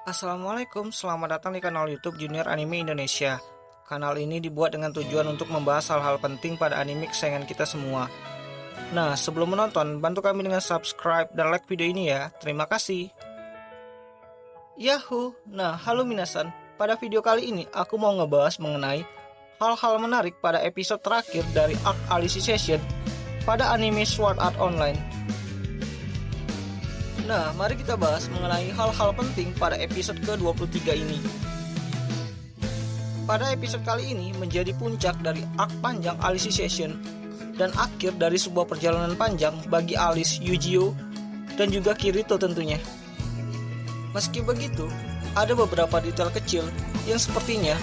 Assalamualaikum, selamat datang di kanal YouTube Junior Anime Indonesia. Kanal ini dibuat dengan tujuan untuk membahas hal-hal penting pada anime kesayangan kita semua. Nah, sebelum menonton, bantu kami dengan subscribe dan like video ini ya. Terima kasih. Yahoo! Nah, halo minasan. Pada video kali ini, aku mau ngebahas mengenai hal-hal menarik pada episode terakhir dari Arc Alicization pada anime Sword Art Online. Nah, mari kita bahas mengenai hal-hal penting pada episode ke-23 ini. Pada episode kali ini menjadi puncak dari arc panjang Alicization dan akhir dari sebuah perjalanan panjang bagi Alice, Eugeo, dan juga Kirito tentunya. Meski begitu, ada beberapa detail kecil yang sepertinya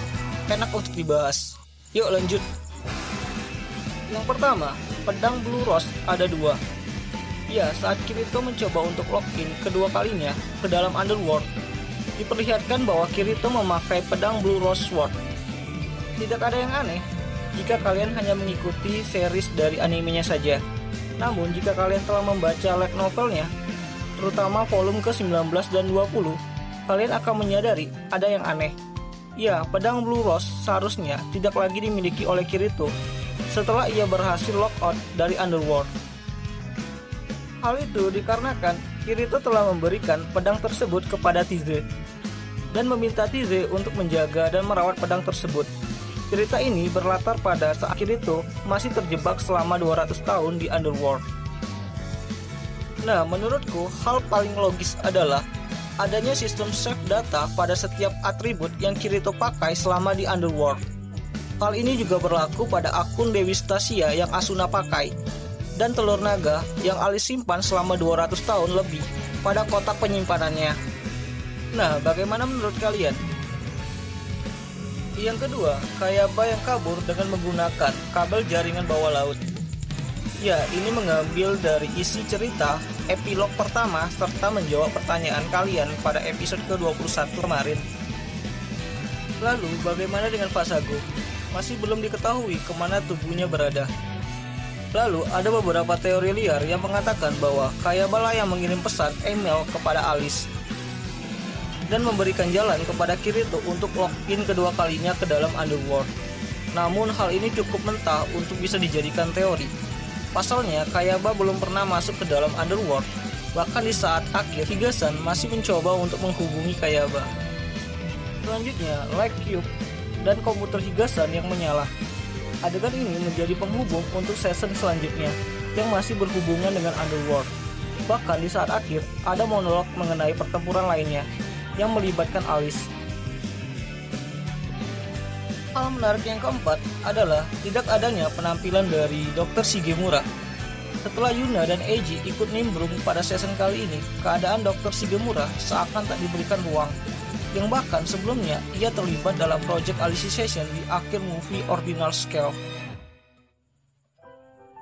enak untuk dibahas. Yuk lanjut. Yang pertama, pedang Blue Rose ada dua. Ya, saat Kirito mencoba untuk login kedua kalinya ke dalam Underworld, diperlihatkan bahwa Kirito memakai pedang Blue Rose Sword. Tidak ada yang aneh jika kalian hanya mengikuti series dari animenya saja. Namun, jika kalian telah membaca light novelnya, terutama volume ke-19 dan 20, kalian akan menyadari ada yang aneh. Ya, pedang Blue Rose seharusnya tidak lagi dimiliki oleh Kirito setelah ia berhasil lockout dari Underworld. Hal itu dikarenakan Kirito telah memberikan pedang tersebut kepada Tizze dan meminta Tizze untuk menjaga dan merawat pedang tersebut. Cerita ini berlatar pada saat Kirito masih terjebak selama 200 tahun di Underworld. Nah, menurutku hal paling logis adalah adanya sistem save data pada setiap atribut yang Kirito pakai selama di Underworld. Hal ini juga berlaku pada akun Dewi Stasia yang Asuna pakai, dan telur naga yang Alice simpan selama 200 tahun lebih pada kotak penyimpanannya. Nah, bagaimana menurut kalian? Yang kedua, Kayaba yang kabur dengan menggunakan kabel jaringan bawah laut. Ya, ini mengambil dari isi cerita epilog pertama serta menjawab pertanyaan kalian pada episode ke-21 kemarin. Lalu, bagaimana dengan Vasago? Masih belum diketahui kemana tubuhnya berada. Lalu ada beberapa teori liar yang mengatakan bahwa Kayaba lah yang mengirim pesan email kepada Alice dan memberikan jalan kepada Kirito untuk login kedua kalinya ke dalam Underworld. Namun hal ini cukup mentah untuk bisa dijadikan teori. Pasalnya Kayaba belum pernah masuk ke dalam Underworld, bahkan di saat akhir Higasan masih mencoba untuk menghubungi Kayaba. Selanjutnya, Light Cube dan komputer Higasan yang menyala. Adegan ini menjadi penghubung untuk season selanjutnya yang masih berhubungan dengan Underworld. Bahkan di saat akhir ada monolog mengenai pertempuran lainnya yang melibatkan Alice. Hal menarik yang keempat adalah tidak adanya penampilan dari Dr. Shigemura. Setelah Yuna dan Eiji ikut nimbrung pada season kali ini, keadaan Dr. Shigemura seakan tak diberikan ruang, yang bahkan sebelumnya ia terlibat dalam project Alicization di akhir movie Ordinal Scale.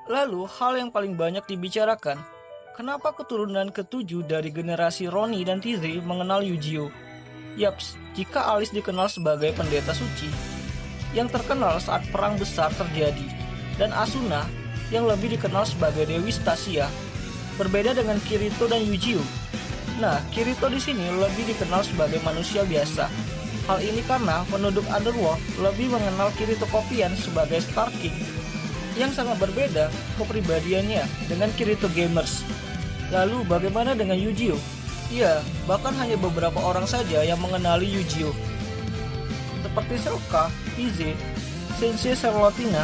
Lalu hal yang paling banyak dibicarakan, kenapa keturunan ketujuh dari generasi Roni dan Tizze mengenal Eugeo? Yaps, jika Alice dikenal sebagai pendeta suci yang terkenal saat perang besar terjadi, dan Asuna yang lebih dikenal sebagai Dewi Stasia, berbeda dengan Kirito dan Eugeo. Nah, Kirito di sini lebih dikenal sebagai manusia biasa. Hal ini karena penduduk Underworld lebih mengenal Kirito Kopian sebagai Star King, yang sangat berbeda kepribadiannya dengan Kirito Gamers. Lalu bagaimana dengan Eugeo? Ya, bahkan hanya beberapa orang saja yang mengenali Eugeo, seperti Selka, Tizze, Sensei Charlotina,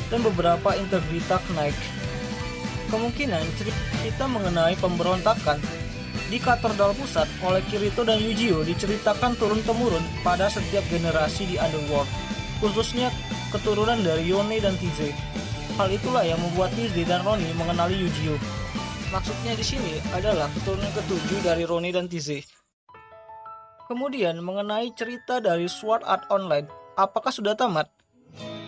dan beberapa Integrita Knight. Kemungkinan cerita mengenai pemberontakan di katedral pusat oleh Kirito dan Eugeo diceritakan turun-temurun pada setiap generasi di Underworld, khususnya keturunan dari Yone dan Tizze. Hal itulah yang membuat Tizze dan Roni mengenali Eugeo. Maksudnya di sini adalah keturunan ketujuh dari Roni dan Tizze. Kemudian mengenai cerita dari Sword Art Online, apakah sudah tamat?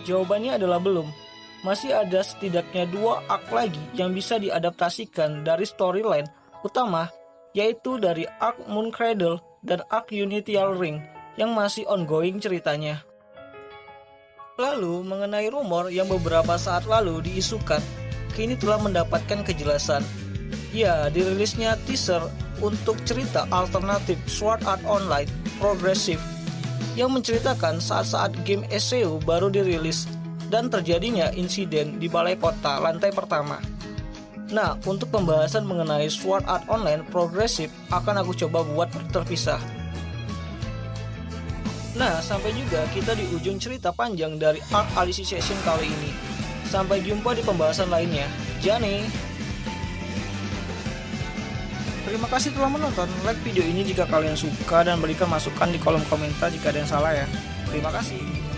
Jawabannya adalah belum. Masih ada setidaknya 2 arc lagi yang bisa diadaptasikan dari storyline utama, yaitu dari arc Moon Cradle dan arc Unitial Ring yang masih ongoing ceritanya. Lalu mengenai rumor yang beberapa saat lalu diisukan, kini telah mendapatkan kejelasan. Ya, dirilisnya teaser untuk cerita alternatif Sword Art Online Progressive yang menceritakan saat-saat game SEO baru dirilis dan terjadinya insiden di balai kota lantai pertama. Nah, untuk pembahasan mengenai Sword Art Online Progressive akan aku coba buat terpisah. Nah, sampai juga kita di ujung cerita panjang dari Arc Alicization kali ini. Sampai jumpa di pembahasan lainnya. Jane. Terima kasih telah menonton. Like video ini jika kalian suka dan berikan masukan di kolom komentar jika ada yang salah ya. Terima kasih.